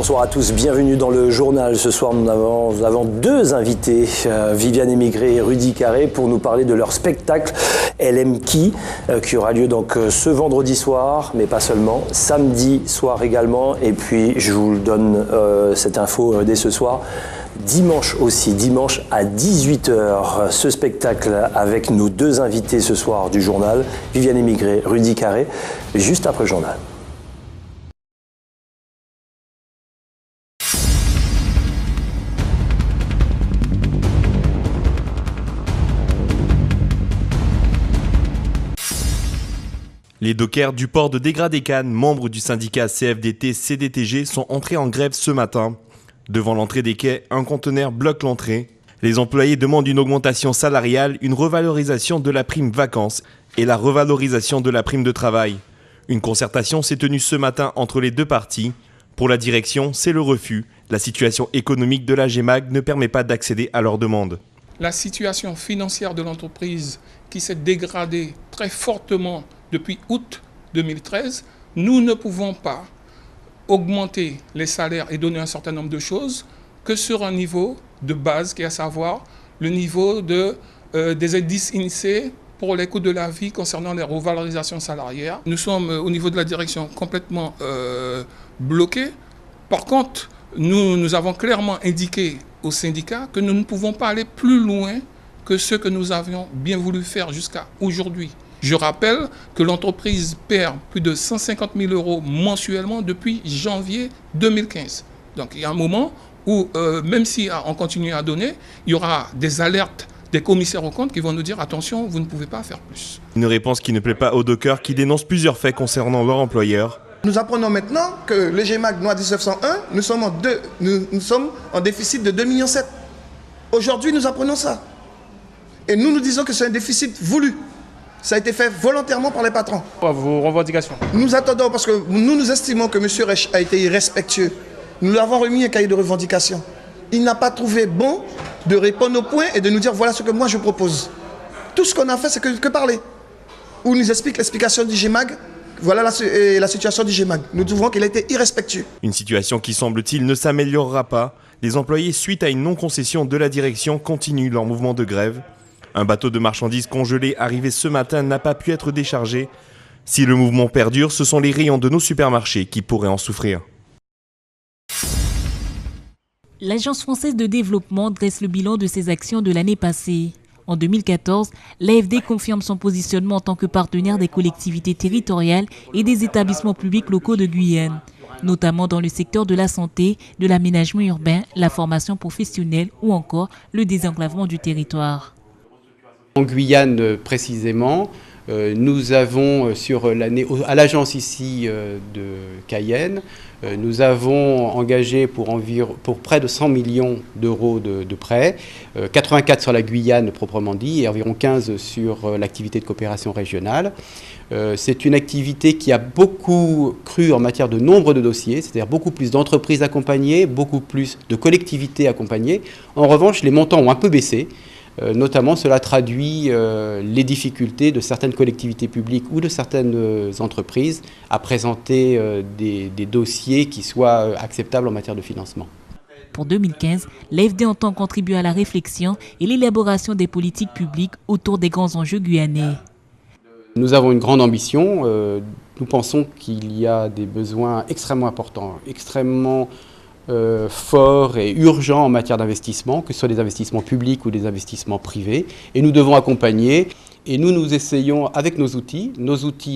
Bonsoir à tous, bienvenue dans le journal. Ce soir, nous avons deux invités, Viviane Émigré et Rudy Carré, pour nous parler de leur spectacle LMKI, qui aura lieu donc ce vendredi soir, mais pas seulement, samedi soir également. Et puis, je vous donne cette info dès ce soir. Dimanche aussi, dimanche à 18h, ce spectacle avec nos deux invités ce soir du journal, Viviane Émigré, Rudy Carré, juste après le journal. Les dockers du port de Dégradé-Cannes, membres du syndicat CFDT-CDTG, sont entrés en grève ce matin. Devant l'entrée des quais, un conteneur bloque l'entrée. Les employés demandent une augmentation salariale, une revalorisation de la prime vacances et la revalorisation de la prime de travail. Une concertation s'est tenue ce matin entre les deux parties. Pour la direction, c'est le refus. La situation économique de la GEMAG ne permet pas d'accéder à leurs demandes. La situation financière de l'entreprise qui s'est dégradée très fortement depuis août 2013, nous ne pouvons pas augmenter les salaires et donner un certain nombre de choses que sur un niveau de base, qui est à savoir le niveau des indices INSEE pour les coûts de la vie concernant les revalorisations salariales. Nous sommes au niveau de la direction complètement bloqués. Par contre, nous avons clairement indiqué aux syndicats que nous ne pouvons pas aller plus loin que ce que nous avions bien voulu faire jusqu'à aujourd'hui. Je rappelle que l'entreprise perd plus de 150 000 € mensuellement depuis janvier 2015. Donc il y a un moment où, même si on continue à donner, il y aura des alertes des commissaires aux comptes qui vont nous dire « Attention, vous ne pouvez pas faire plus ». Une réponse qui ne plaît pas aux dockers qui dénoncent plusieurs faits concernant leur employeur. Nous apprenons maintenant que le GEMAG Noix 1901, nous sommes en déficit de 2,7 millions. Aujourd'hui, nous apprenons ça. Et nous disons que c'est un déficit voulu. Ça a été fait volontairement par les patrons. Vos revendications? Nous attendons, parce que nous estimons que M. Rech a été irrespectueux. Nous lui avons remis un cahier de revendications. Il n'a pas trouvé bon de répondre aux points et de nous dire voilà ce que moi je propose. Tout ce qu'on a fait, c'est que parler. Où nous explique l'explication du GEMAG. Voilà la situation du GEMAG. Nous trouvons qu'il a été irrespectueux. Une situation qui, semble-t-il, ne s'améliorera pas. Les employés, suite à une non-concession de la direction, continuent leur mouvement de grève. Un bateau de marchandises congelé arrivé ce matin n'a pas pu être déchargé. Si le mouvement perdure, ce sont les rayons de nos supermarchés qui pourraient en souffrir. L'Agence française de développement dresse le bilan de ses actions de l'année passée. En 2014, l'AFD confirme son positionnement en tant que partenaire des collectivités territoriales et des établissements publics locaux de Guyane, notamment dans le secteur de la santé, de l'aménagement urbain, la formation professionnelle ou encore le désenclavement du territoire. En Guyane précisément, nous avons sur l'année, à l'agence ici de Cayenne, nous avons engagé pour près de 100 millions d'euros de prêts, 84 sur la Guyane proprement dit et environ 15 sur l'activité de coopération régionale. C'est une activité qui a beaucoup cru en matière de nombre de dossiers, c'est-à-dire beaucoup plus d'entreprises accompagnées, beaucoup plus de collectivités accompagnées. En revanche, les montants ont un peu baissé. Notamment, cela traduit les difficultés de certaines collectivités publiques ou de certaines entreprises à présenter des dossiers qui soient acceptables en matière de financement. Pour 2015, l'AFD entend contribuer à la réflexion et l'élaboration des politiques publiques autour des grands enjeux guyanais. Nous avons une grande ambition. Nous pensons qu'il y a des besoins extrêmement importants, extrêmement fort et urgent en matière d'investissement, que ce soit des investissements publics ou des investissements privés. Et nous devons accompagner, et nous essayons avec nos outils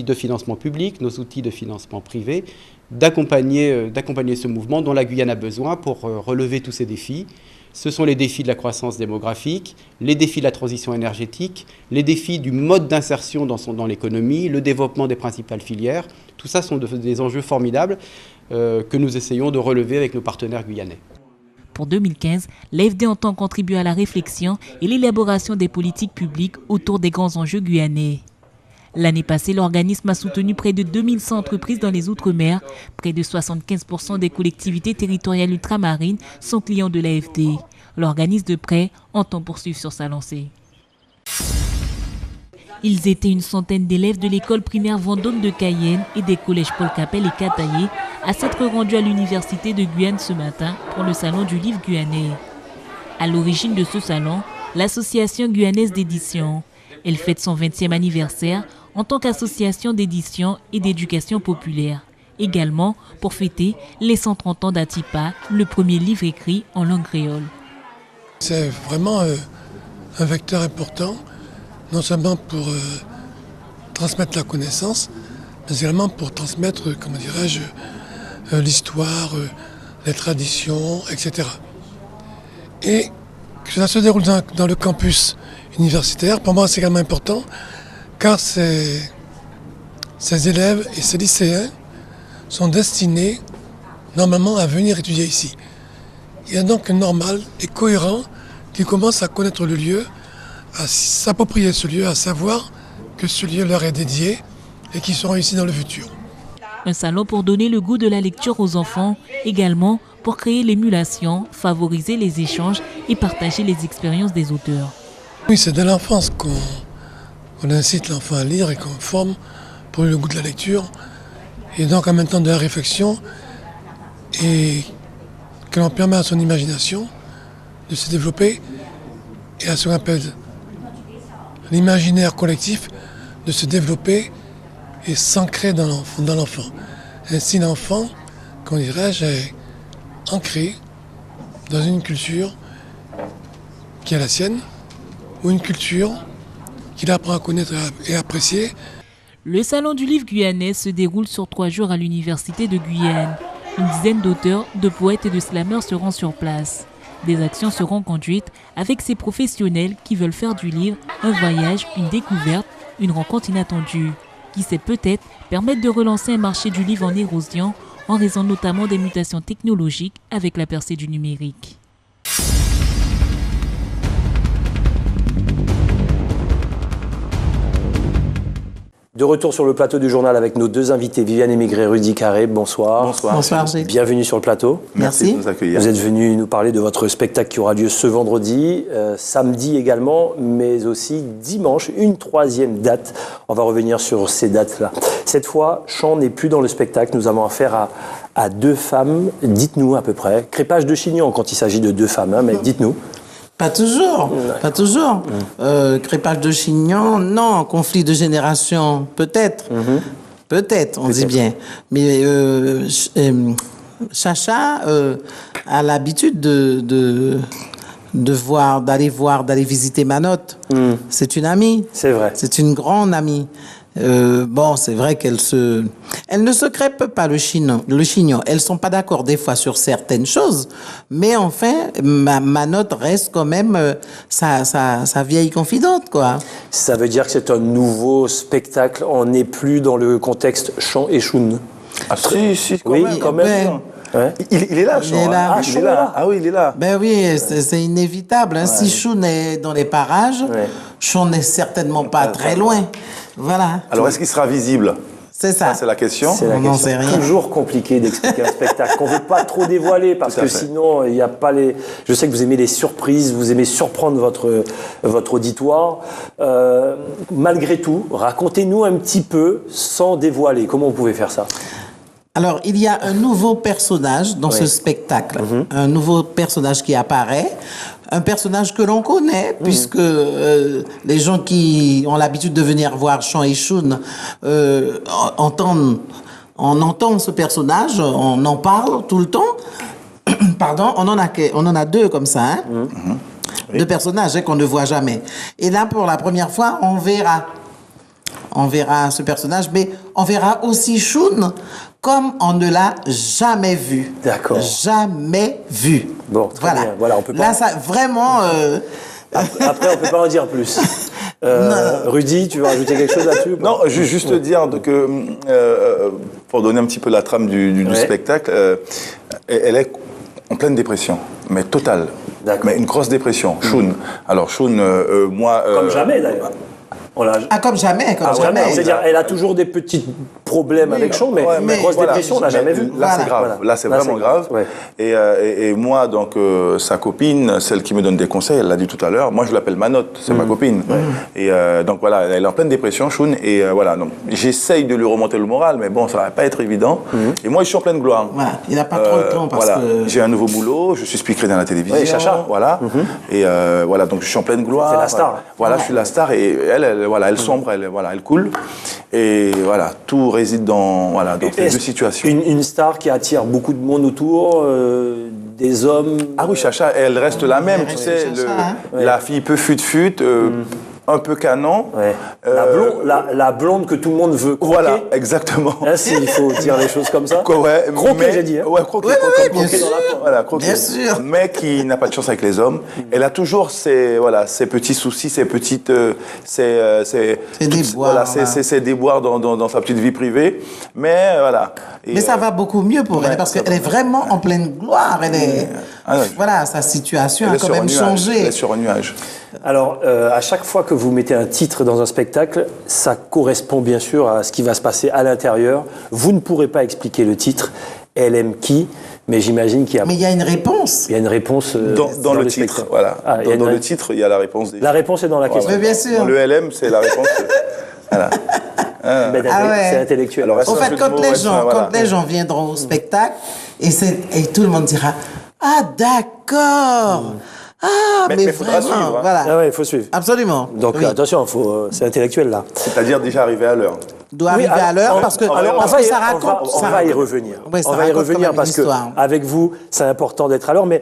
de financement public, nos outils de financement privé, d'accompagner ce mouvement dont la Guyane a besoin pour relever tous ces défis. Ce sont les défis de la croissance démographique, les défis de la transition énergétique, les défis du mode d'insertion dans l'économie, le développement des principales filières. Tout ça sont des enjeux formidables que nous essayons de relever avec nos partenaires guyanais. Pour 2015, l'AFD entend contribuer à la réflexion et l'élaboration des politiques publiques autour des grands enjeux guyanais. L'année passée, l'organisme a soutenu près de 2100 entreprises dans les Outre-mer. Près de 75% des collectivités territoriales ultramarines sont clients de l'AFD. L'organisme de prêt entend poursuivre sur sa lancée. Ils étaient une centaine d'élèves de l'école primaire Vendôme de Cayenne et des collèges Paul Capel et Cataillé à s'être rendu à l'université de Guyane ce matin pour le salon du livre guyanais. À l'origine de ce salon, l'association guyanaise d'édition. Elle fête son 20e anniversaire en tant qu'association d'édition et d'éducation populaire. Également pour fêter les 130 ans d'Atipa, le premier livre écrit en langue créole. C'est vraiment un vecteur important, non seulement pour transmettre la connaissance, mais également pour transmettre, comment dirais-je, l'histoire, les traditions, etc. Et que ça se déroule dans le campus universitaire, pour moi c'est également important, car ces élèves et ces lycéens sont destinés normalement à venir étudier ici. Il est donc normal et cohérent qu'ils commencent à connaître le lieu, à s'approprier ce lieu, à savoir que ce lieu leur est dédié et qu'ils seront ici dans le futur. Un salon pour donner le goût de la lecture aux enfants, également pour créer l'émulation, favoriser les échanges et partager les expériences des auteurs. Oui, c'est dès l'enfance qu'on incite l'enfant à lire et qu'on forme pour le goût de la lecture et donc en même temps de la réflexion et que l'on permet à son imagination de se développer et à ce qu'on appelle l'imaginaire collectif de se développer et s'ancrer dans l'enfant. Ainsi l'enfant, comment dirais-je, est ancré dans une culture qui est la sienne ou une culture qu'il apprend à connaître et à apprécier. Le salon du livre guyanais se déroule sur 3 jours à l'université de Guyane. Une dizaine d'auteurs, de poètes et de slameurs seront sur place. Des actions seront conduites avec ces professionnels qui veulent faire du livre un voyage, une découverte, une rencontre inattendue, qui sait peut-être permettre de relancer un marché du livre en érosion en raison notamment des mutations technologiques avec la percée du numérique. De retour sur le plateau du journal avec nos deux invités, Viviane Émigré et Rudy Carré. Bonsoir. Bonsoir. Bonsoir, Gilles. Bienvenue sur le plateau. Merci de nous accueillir. Vous êtes venus nous parler de votre spectacle qui aura lieu ce vendredi, samedi également, mais aussi dimanche, une 3e date. On va revenir sur ces dates-là. Cette fois, chant n'est plus dans le spectacle. Nous avons affaire à 2 femmes. Dites-nous à peu près. Crépage de chignon quand il s'agit de 2 femmes, hein, mais dites-nous. Pas toujours, pas toujours. Crépage de chignon, non. Conflit de génération, peut-être. Peut-être, on dit bien. Mais Chacha a l'habitude d'aller visiter Manotte. C'est une amie. C'est vrai. C'est une grande amie. Bon, c'est vrai qu'elle ne se crêpe pas le chignon. Elles sont pas d'accord des fois sur certaines choses, mais enfin, Manotte reste quand même sa vieille confidente, quoi. Ça veut dire que c'est un nouveau spectacle. On n'est plus dans le contexte chant et choun. Ah, si, quand oui, même. quand même. Ouais. Il est là, Chon. Il est là. Ah, il est là. Ah oui, il est là. Ben oui, c'est inévitable. Hein. Ouais. Si Choun est dans les parages, Chon n'est certainement pas très loin. Voilà. Alors, est-ce qu'il sera visible? C'est ça. C'est la question. C'est la question. Toujours compliqué d'expliquer un spectacle qu'on ne veut pas trop dévoiler parce que sinon, il n'y a pas les... Je sais que vous aimez les surprises, vous aimez surprendre votre auditoire. Malgré tout, racontez-nous un petit peu sans dévoiler. Comment vous pouvez faire ça? Alors, il y a un nouveau personnage dans ce spectacle. Un nouveau personnage qui apparaît. Un personnage que l'on connaît, puisque les gens qui ont l'habitude de venir voir Chant et Choun on entend ce personnage, on en parle tout le temps. Pardon, on en a 2 comme ça, hein. Oui. 2 personnages qu'on ne voit jamais. Et là, pour la première fois, on verra ce personnage, mais on verra aussi Choun comme on ne l'a jamais vu. D'accord. Jamais vu. Bon, très bien. Voilà, on peut pas... Là, ça, vraiment... Après, on ne peut pas en dire plus. Rudy, tu veux rajouter quelque chose là-dessus? Non, juste dire que, pour donner un petit peu la trame du spectacle, elle est en pleine dépression, mais totale. D'accord. Mais une grosse dépression. Choun. Alors, Choun, moi... Comme jamais, d'ailleurs. Comme jamais, jamais. C'est-à-dire, elle a toujours des petits problèmes avec Sean, mais grosse dépression, on l'a jamais vu. Là, c'est grave. Là, c'est vraiment grave. Ouais. Et moi, donc, sa copine, celle qui me donne des conseils, elle l'a dit tout à l'heure, moi, je l'appelle Manotte, c'est ma copine. Et donc, voilà, elle est en pleine dépression, Sean, et voilà, donc, j'essaye de lui remonter le moral, mais bon, ça va pas être évident. Et moi, je suis en pleine gloire. Voilà. Il n'a pas trop le temps parce que... J'ai un nouveau boulot, je suis speaker dans la télévision. Oui, Chacha. Voilà. Et voilà, donc, je suis en pleine gloire. C'est la star. Voilà, je suis la star, et elle sombre, elle coule. Et voilà, tout réside dans ces deux situations. Une star qui attire beaucoup de monde autour, des hommes. Ah oui, Chacha, elle reste la même, tu sais, la fille peu fut-fut, un peu canon. Ouais. La blonde que tout le monde veut croquer. Voilà, exactement. Là, il faut dire les choses comme ça. Ouais, croquer, j'ai dit. Hein. Ouais, croquer. Bien sûr. Voilà, croquer. Bien sûr. Mais qui n'a pas de chance avec les hommes. Elle a toujours ses petits soucis, ses petites... ses déboires. Ses déboires dans sa petite vie privée. Mais voilà. Mais ça va beaucoup mieux pour elle, parce qu'elle est vraiment en pleine gloire. Elle est... Voilà, sa situation a quand même changé. Elle est sur un nuage. Alors, à chaque fois que vous mettez un titre dans un spectacle, ça correspond bien sûr à ce qui va se passer à l'intérieur. Vous ne pourrez pas expliquer le titre, Elle aime qui, mais j'imagine qu'il y a... Mais il y a une réponse. Il y a une réponse dans le titre, spectacle. voilà. Dans le titre, il y a la réponse. La réponse est dans la question. Mais bien sûr. Dans le LM, c'est la réponse. Voilà. C'est intellectuel. Alors, en fait, quand les gens viendront au spectacle, et tout le monde dira « Ah, d'accord mais faudra vraiment, suivre. Voilà. Ah ouais, il faut suivre. Absolument. Donc attention, c'est intellectuel là. C'est-à-dire déjà arriver à l'heure. Doit arriver à l'heure parce que ça raconte. On va y revenir. Oui, on va y revenir parce que avec vous, c'est important d'être à l'heure, mais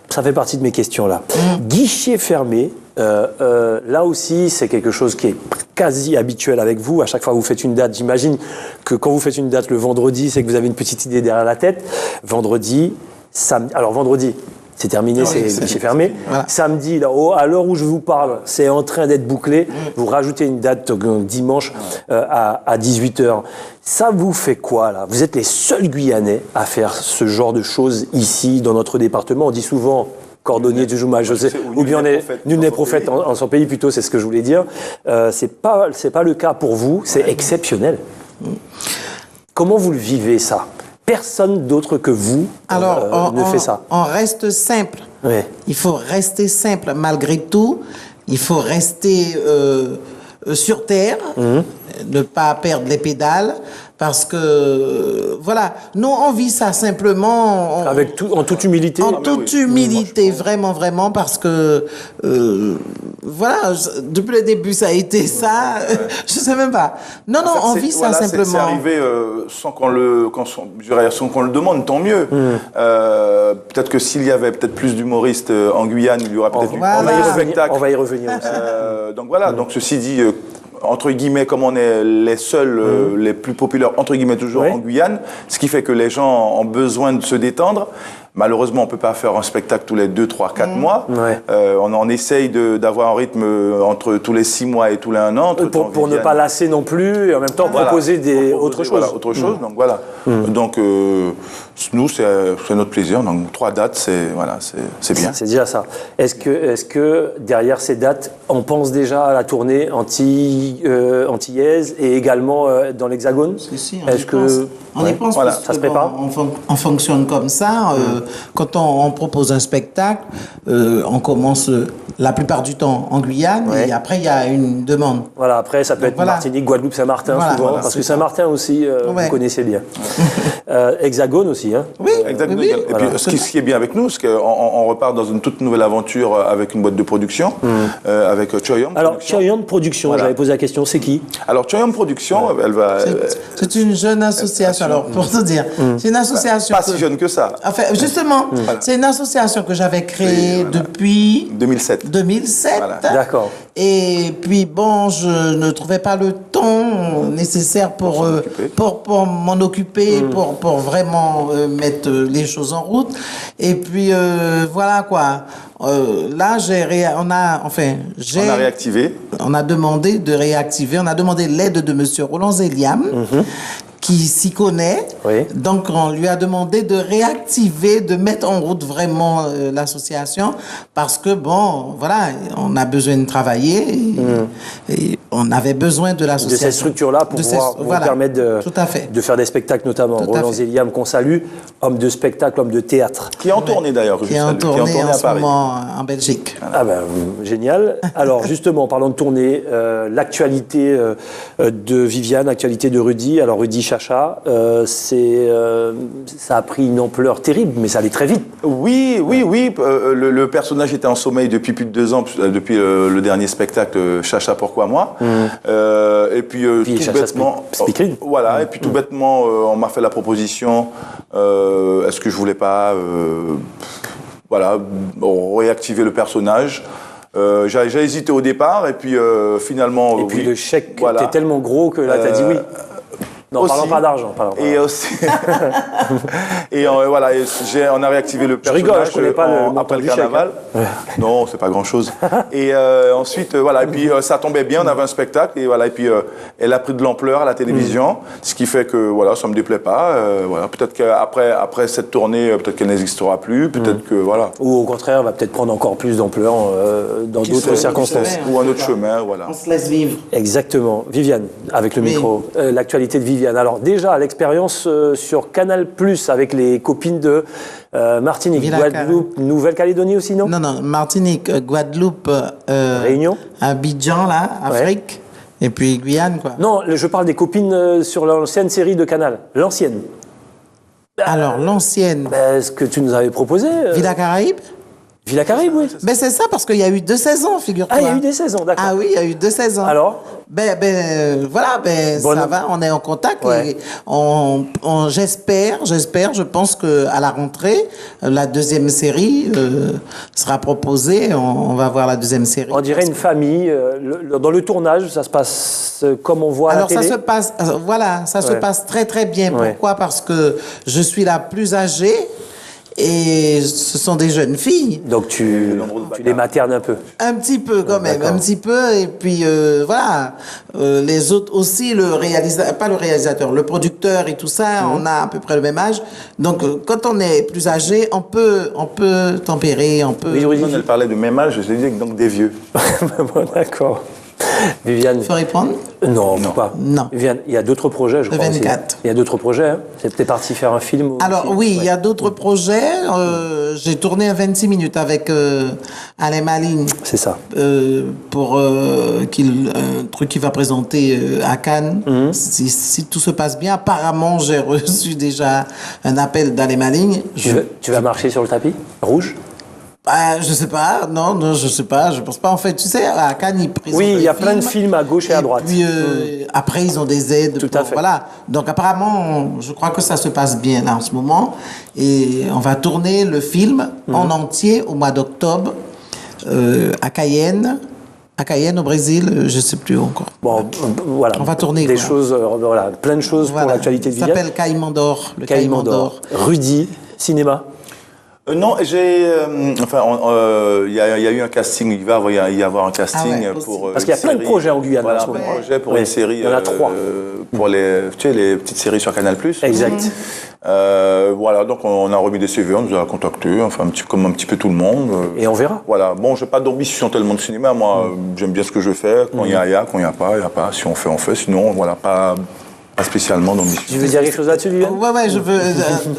ça fait partie de mes questions là. Guichet fermé, là aussi, c'est quelque chose qui est quasi habituel avec vous. À chaque fois que vous faites une date, j'imagine que quand vous faites une date le vendredi, c'est que vous avez une petite idée derrière la tête. Vendredi, samedi. Alors vendredi, c'est terminé, c'est guichet fermé. Voilà. Samedi, là, à l'heure où je vous parle, c'est en train d'être bouclé. Vous rajoutez une date dimanche à 18h. Ça vous fait quoi, là? Vous êtes les seuls Guyanais à faire ce genre de choses ici, dans notre département. On dit souvent cordonnier du Joumage, je sais, ou bien nul n'est prophète en son pays, plutôt, c'est ce que je voulais dire. C'est pas le cas pour vous, c'est exceptionnel. Comment vous le vivez, ça? Personne d'autre que vous ne fait ça. On reste simple. Ouais. Il faut rester simple malgré tout. Il faut rester sur terre, ne pas perdre les pédales. Parce que, voilà, nous, on vit ça simplement... en toute humilité. En toute humilité, vraiment, vraiment, parce que, voilà, depuis le début, ça a été ça. Je sais même pas. Non, on vit ça simplement. C'est arrivé sans qu'on le demande, tant mieux. Peut-être que s'il y avait peut-être plus d'humoristes en Guyane, il y aurait peut-être on va y revenir aussi. Donc voilà, donc ceci dit... entre guillemets, comme on est les seuls, les plus populaires, entre guillemets, toujours en Guyane, ce qui fait que les gens ont besoin de se détendre. Malheureusement, on ne peut pas faire un spectacle tous les 2, 3, 4 mois. Ouais. On essaye d'avoir un rythme entre tous les 6 mois et tous les 1 an. Pour ne pas lasser non plus, et en même temps proposer autre chose. Voilà, autre chose, donc voilà. Donc, nous, c'est notre plaisir. Donc, 3 dates, c'est bien. C'est déjà ça. Est-ce que derrière ces dates, on pense déjà à la tournée antillaise et également dans l'Hexagone? Si, on y pense. Voilà. Ça se prépare. On fonctionne comme ça. Quand on propose un spectacle, on commence la plupart du temps en Guyane et après il y a une demande. Voilà, après ça peut être Martinique, Guadeloupe, Saint-Martin souvent, parce que Saint-Martin aussi, vous connaissez bien. Hexagone aussi, hein? Oui, Hexagone. Oui. Et puis ce qui est bien avec nous, c'est qu'on repart dans une toute nouvelle aventure avec une boîte de production, avec Choyam. Alors Choyam Production, j'avais posé la question, c'est qui? Alors Choyam Production, elle va... C'est une jeune association, alors pour te dire, c'est une association... Pas si jeune que ça. Enfin, justement, c'est une association que j'avais créée depuis 2007. Voilà. D'accord. Et puis bon, je ne trouvais pas le temps nécessaire pour m'en occuper, pour vraiment mettre les choses en route. Et puis voilà quoi. Là, on a réactivé. On a demandé de réactiver. On a demandé l'aide de Monsieur Roland Zéliam. qui s'y connaît. Oui. Donc, on lui a demandé de réactiver, de mettre en route vraiment l'association parce que, bon, voilà, on a besoin de travailler et on avait besoin de l'association. De cette structure-là pour pouvoir vous permettre tout à fait. de faire des spectacles, notamment. Tout à Roland fait. Zéliam, qu'on salue, homme de spectacle, homme de théâtre. Qui est en tournée d'ailleurs. Qui est en tournée en ce moment en Belgique. Ah ben, génial. Alors, justement, en parlant de tournée, l'actualité de Viviane, l'actualité de Rudy. Alors, Rudy Chacha, ça a pris une ampleur terrible, mais ça allait très vite. Oui. Le personnage était en sommeil depuis plus de 2 ans, depuis le dernier spectacle Chacha, pourquoi moi. Et puis tout Chacha bêtement, Speakerine. voilà. Et puis tout bêtement, on m'a fait la proposition. Est-ce que je voulais pas, réactiver le personnage. J'ai hésité au départ et puis finalement. Et puis le chèque était tellement gros que là, tu as dit oui. Non, parlons pas d'argent. Et aussi. Et voilà, on a réactivé le personnage. Je rigole, je connais pas le après le du carnaval. Chèque, Non, c'est pas grand-chose. Et ensuite, voilà, et puis ça tombait bien, on avait un spectacle, et voilà, et puis elle a pris de l'ampleur à la télévision, ce qui fait que voilà, ça me déplaît pas. Voilà, peut-être qu'après cette tournée, peut-être qu'elle n'existera plus, peut-être que voilà. Ou au contraire, elle va peut-être prendre encore plus d'ampleur dans d'autres circonstances. Ou un autre chemin, voilà. On se laisse vivre. Exactement. Viviane, avec le micro. L'actualité de Viviane. Alors déjà, l'expérience sur Canal+, avec les copines de Martinique, Guadeloupe, Nouvelle-Calédonie aussi, non? Non, Martinique, Guadeloupe, Réunion, Abidjan, là, Afrique, et puis Guyane, quoi. Non, je parle des copines sur l'ancienne série de Canal. L'ancienne. Alors, l'ancienne. Ce que tu nous avais proposé. Villa Caraïbes? Villa Caraïbes, oui. Ben c'est ça, parce qu'il y a eu 2 saisons, figure-toi. Ah, il y a eu des saisons, d'accord. Ah oui, il y a eu 2 saisons. Alors? Ça va, on est en contact. Et j'espère, je pense qu'à la rentrée, la 2e série sera proposée. On va voir la 2e série. On dirait une famille. Dans le tournage, ça se passe comme on voit à la télé. Alors, ça se passe très très bien. Pourquoi? Parce que je suis la plus âgée. Et ce sont des jeunes filles. Donc tu les maternes un peu. Un petit peu quand même, un petit peu. Et puis voilà, les autres aussi, pas le réalisateur, le producteur et tout ça, on a à peu près le même âge. Donc quand on est plus âgé, on peut tempérer, on peut... Oui, elle parlait de même âge, je disais donc des vieux. Bon, d'accord. Viviane. Il faut répondre? Non, pas. Non. Viviane, il y a d'autres projets, je crois. 24. Aussi. Il y a d'autres projets, hein? C'était parti faire un film. Alors aussi. oui, il y a d'autres projets. J'ai tourné à 26 minutes avec Alain Maligne. C'est ça. Pour un truc qu'il va présenter à Cannes. Si tout se passe bien, apparemment j'ai reçu déjà un appel d'Alain Maligne. Tu vas marcher sur le tapis rouge? Je sais pas, non, je sais pas, je pense pas. En fait, tu sais, à Cannes, ils présentent il y a plein de films à gauche et à droite. Puis après, ils ont des aides. Tout à fait. Voilà. Donc apparemment, je crois que ça se passe bien là en ce moment. Et on va tourner le film en entier au mois d'octobre à Cayenne. À Cayenne, au Brésil, je sais plus encore. Bon, voilà. On va tourner des choses, plein de choses pour l'actualité de Viviane. Ça s'appelle Caïman d'Or. Le Caïman d'Or. Rudy, cinéma. Non, il y a eu un casting, il va y avoir un casting pour parce qu'il y a plein de projets en Guyane en ce moment. Un projet pour une série. Il y en a 3. Pour les petites séries sur Canal+. Exact. Voilà, donc on a remis des CV, on nous a contactés, comme un petit peu tout le monde. Et on verra. Voilà, bon, j'ai pas d'ambition tellement de cinéma, moi, j'aime bien ce que je fais, quand il y a, quand il n'y a pas, si on fait, on fait, sinon, voilà, pas spécialement d'ambition. Tu veux dire quelque chose là-dessus, Viviane? Ouais, je veux,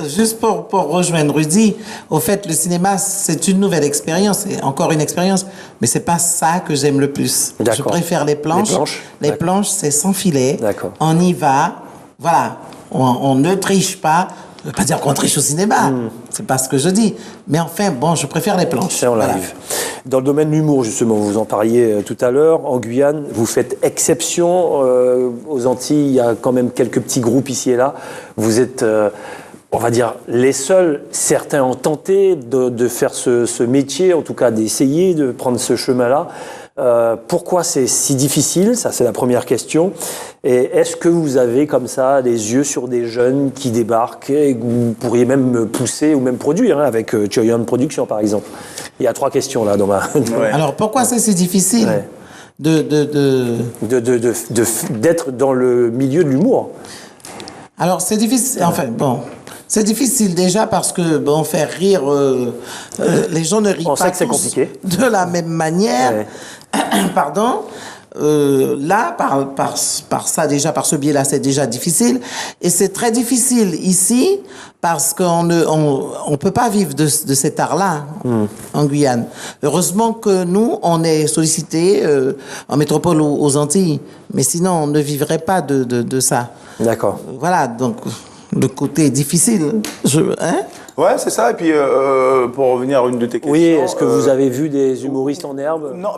juste pour rejoindre Rudy, au fait, le cinéma, c'est une nouvelle expérience, c'est encore une expérience, mais c'est pas ça que j'aime le plus. Je préfère les planches. Les planches, c'est sans filet. On y va, voilà, on ne triche pas. Ça ne veut pas dire qu'on triche au cinéma, c'est pas ce que je dis. Mais enfin, bon, je préfère les planches. Ça, on l'arrive. Dans le domaine de l'humour, justement, vous en parliez tout à l'heure, en Guyane, vous faites exception. Aux Antilles, il y a quand même quelques petits groupes ici et là. Vous êtes, on va dire, les seuls. Certains ont tenté de faire ce métier, en tout cas d'essayer de prendre ce chemin-là. Pourquoi c'est si difficile? Ça, c'est la première question. Et est-ce que vous avez comme ça les yeux sur des jeunes qui débarquent et que vous pourriez même pousser ou même produire avec Choyon Production, par exemple? Il y a 3 questions là dans ma... Alors, pourquoi c'est si difficile d'être dans le milieu de l'humour? Alors, c'est difficile. Enfin, bon. C'est difficile déjà parce que, bon, faire rire, les gens ne rient pas c'est compliqué. De la même manière. Ouais. Pardon. Là, par ça déjà, par ce biais-là, c'est déjà difficile. Et c'est très difficile ici parce qu'on ne peut pas vivre de cet art-là en Guyane. Heureusement que nous, on est sollicités en métropole aux Antilles. Mais sinon, on ne vivrait pas de ça. D'accord. Voilà, donc le côté difficile. Ouais, c'est ça. Et puis, pour revenir à une de tes questions... Oui, est-ce que vous avez vu des humoristes en herbe? Non,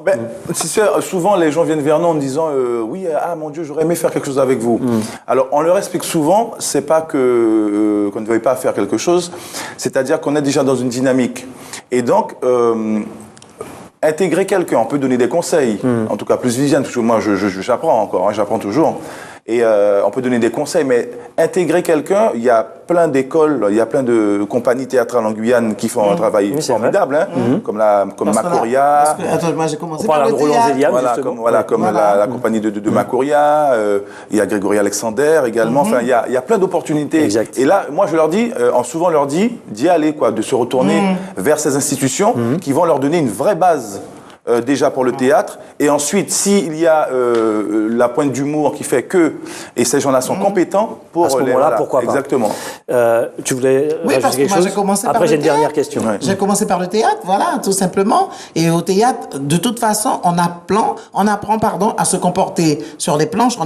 souvent, les gens viennent vers nous en disant oui, mon Dieu, j'aurais aimé faire quelque chose avec vous. Alors, on leur explique souvent, c'est pas qu'on ne veuille pas faire quelque chose, c'est-à-dire qu'on est déjà dans une dynamique. Et donc... intégrer quelqu'un, on peut donner des conseils, en tout cas plus Viviane, parce que moi j'apprends encore, j'apprends toujours. Et on peut donner des conseils, mais intégrer quelqu'un, il y a plein d'écoles, il y a plein de compagnies théâtrales en Guyane qui font un travail formidable, comme Macoria. Attends, moi j'ai commencé par le théâtre. Comme la compagnie de Macoria, il y a Grégory Alexander également, enfin il y a plein d'opportunités. Exact. Et là, moi je leur dis, souvent leur dit d'y aller, de se retourner vers ces institutions qui vont leur donner une vraie base. Déjà pour le théâtre, et ensuite s'il y a la pointe d'humour qui fait que, et ces gens-là sont compétents pour à ce moment-là, pourquoi pas. Exactement. Tu voulais rajouter quelque chose? Après j'ai une dernière question. J'ai commencé par le théâtre, voilà, tout simplement. Et au théâtre, de toute façon, on apprend, à se comporter sur les planches.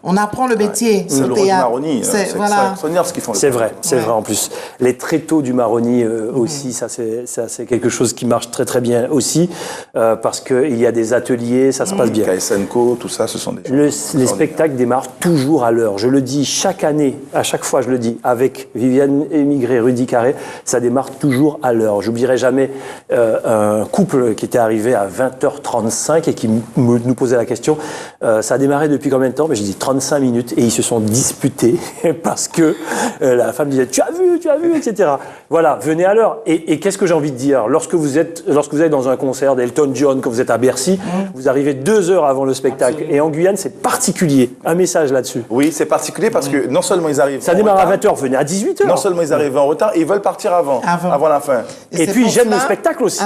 On apprend le métier. C'est le rôle du marronnier. C'est extraordinaire ce qu'ils font. C'est vrai, c'est vrai en plus. Les tréteaux du marronnier aussi, ça c'est quelque chose qui marche très très bien aussi, parce qu'il y a des ateliers, ça se passe bien. KSNCO, tout ça, ce sont des choses. Les spectacles démarrent toujours à l'heure. Je le dis chaque année, à chaque fois je le dis, avec Viviane Émigré, Rudy Carré, ça démarre toujours à l'heure. J'oublierai jamais un couple qui était arrivé à 20h35 et qui nous posait la question, ça a démarré depuis combien de temps? J'ai dit 35 minutes, et ils se sont disputés parce que la femme disait tu as vu, etc. Voilà, venez à l'heure. Et qu'est-ce que j'ai envie de dire, lorsque vous êtes dans un concert d'Elton John, quand vous êtes à Bercy, vous arrivez 2 heures avant le spectacle. Absolument. Et en Guyane, c'est particulier. Un message là-dessus. Oui, c'est particulier parce que non seulement ils arrivent. Ça démarre à 20h, venez à 18h. Non seulement ils arrivent en retard, ils veulent partir avant la fin. Et puis ils gênent le spectacle aussi.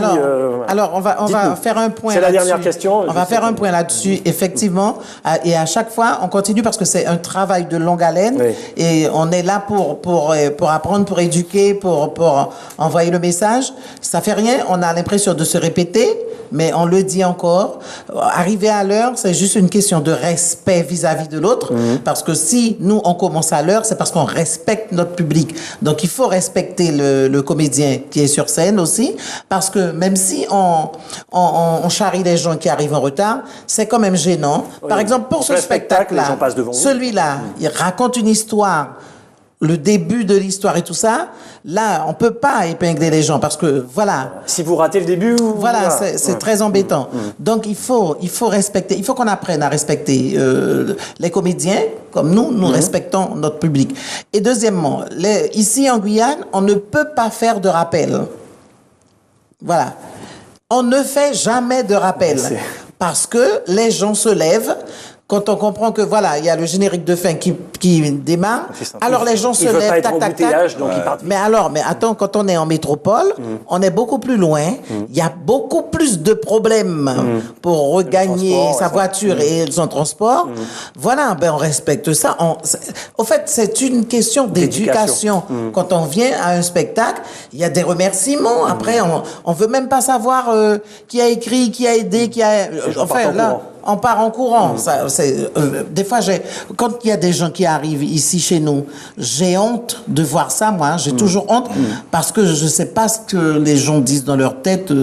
Alors on va faire un point. C'est la dernière question. On va faire un point là-dessus, effectivement. Et à chaque fois, on continue parce que c'est un travail de longue haleine. Oui. Et on est là pour apprendre, pour éduquer, pour envoyer le message. Ça fait rien, on a l'impression de se répéter, mais on le dit encore. Arriver à l'heure, c'est juste une question de respect vis-à-vis de l'autre. Parce que si nous, on commence à l'heure, c'est parce qu'on respecte notre public. Donc, il faut respecter le comédien qui est sur scène aussi. Parce que même si on charrie les gens qui arrivent en retard, c'est quand même gênant. Oui. Par exemple, pour ce spectacle-là, celui-là, il raconte une histoire, le début de l'histoire et tout ça. Là, on peut pas épingler les gens parce que, voilà. Si vous ratez le début... Voilà, c'est très embêtant. Donc, il faut respecter, il faut qu'on apprenne à respecter les comédiens, comme nous respectons notre public. Et deuxièmement, ici en Guyane, on ne peut pas faire de rappel. Voilà. On ne fait jamais de rappel. Parce que les gens se lèvent. Quand on comprend que, voilà, il y a le générique de fin qui démarre, alors les gens se lèvent, tac. Mais attends, quand on est en métropole, on est beaucoup plus loin, il y a beaucoup plus de problèmes pour regagner sa voiture et son transport. Voilà, on respecte ça. Au fait, c'est une question d'éducation. Quand on vient à un spectacle, il y a des remerciements. Après, on veut même pas savoir qui a écrit, qui a aidé, enfin, là... On part en courant. Des fois, quand il y a des gens qui arrivent ici chez nous, j'ai honte de voir ça, moi. J'ai toujours honte parce que je ne sais pas ce que les gens disent dans leur tête.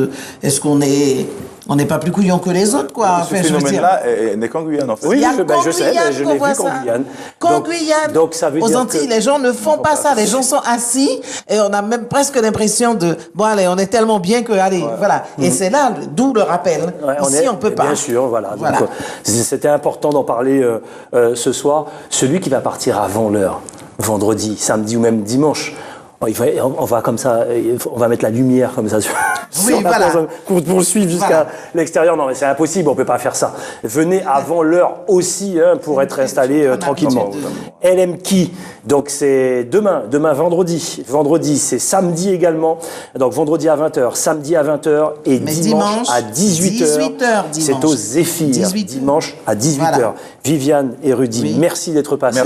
Est-ce qu'on est... On n'est pas plus couillons que les autres, quoi. Ce phénomène-là n'est qu'en Guyane, en fait. Oui, je sais, mais je l'ai vu qu'en Guyane. Qu'en Guyane, donc ça veut aux dire Antilles, les gens ne font pas ça. Les gens sont assis et on a même presque l'impression de... Bon, allez, on est tellement bien que... Allez, voilà. Et c'est là, d'où le rappel. Ici, on ne peut pas. Bien sûr, voilà. Donc, c'était important d'en parler ce soir. Celui qui va partir avant l'heure, vendredi, samedi ou même dimanche, On va comme ça, on va mettre la lumière comme ça sur la voilà. personne pour le suivre jusqu'à l'extérieur. Non, mais c'est impossible, on peut pas faire ça. Venez avant l'heure aussi pour être installé tranquillement. LMKey, donc c'est demain vendredi. Vendredi, c'est samedi également. Donc vendredi à 20h, samedi à 20h et dimanche à 18h. C'est au Zéphyr, dimanche à 18h. Voilà. Viviane et Rudy, merci d'être passés.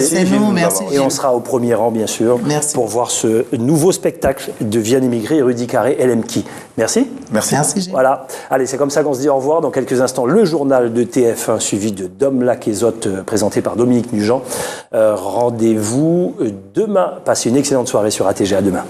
Merci. Et on sera au premier rang, bien sûr, pour voir ce nouveau spectacle de Viviane Émigré et Rudy Carré, LMKey. Merci. Merci. Voilà. Allez, c'est comme ça qu'on se dit au revoir. Dans quelques instants, le journal de TF1 suivi de Dom Laquezotte, présenté par Dominique Nugent. Rendez-vous demain. Passez une excellente soirée sur ATG. À demain.